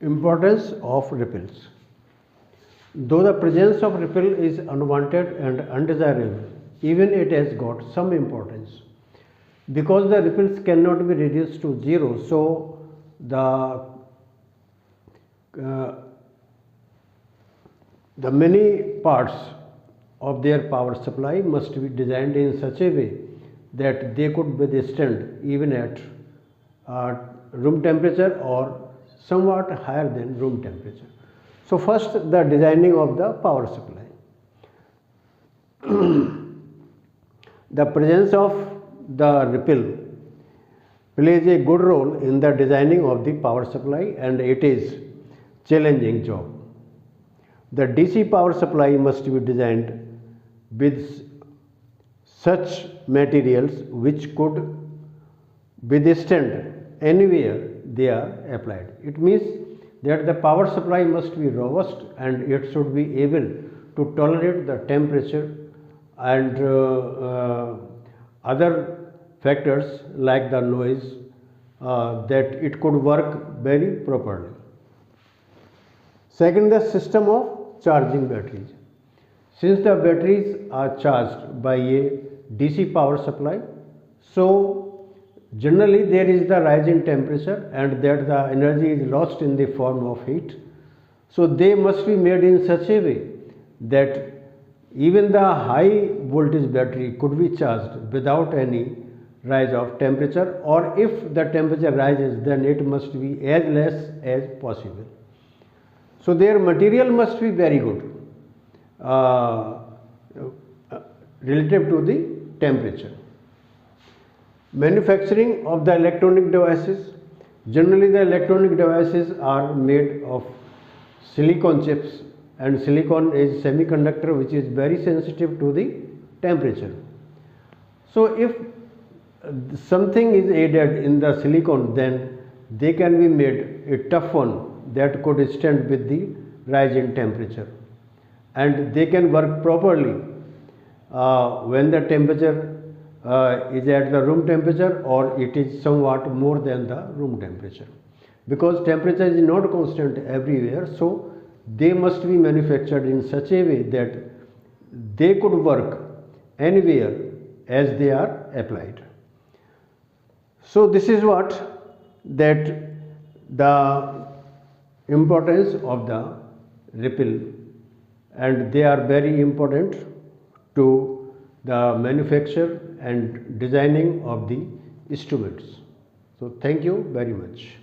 Importance of ripples. Though the presence of ripple is unwanted and undesirable, even it has got some importance. Because the ripples cannot be reduced to zero, so the many parts of their power supply must be designed in such a way that they could withstand even at room temperature or somewhat higher than room temperature. So first, the designing of the power supply. The presence of the ripple plays a good role in the designing of the power supply, and it is challenging job. The DC power supply must be designed with such materials which could withstand anywhere they are applied. It means that the power supply must be robust and it should be able to tolerate the temperature and other factors like the noise, that it could work very properly. Second, the system of charging batteries. Since the batteries are charged by a DC power supply, so generally there is the rise in temperature and that the energy is lost in the form of heat. So they must be made in such a way that even the high voltage battery could be charged without any rise of temperature, or if the temperature rises, then it must be as less as possible. So their material must be very good relative to the temperature. Manufacturing of the electronic devices. Generally the electronic devices are made of silicon chips, and silicon is semiconductor which is very sensitive to the temperature. So if something is added in the silicon, then they can be made a tough one that could stand with the rise in temperature, and they can work properly when the temperature is at the room temperature or it is somewhat more than the room temperature, because temperature is not constant everywhere. So they must be manufactured in such a way that they could work anywhere as they are applied. So this is what that the importance of the ripple, and they are very important to the manufacture and designing of the instruments. So thank you very much.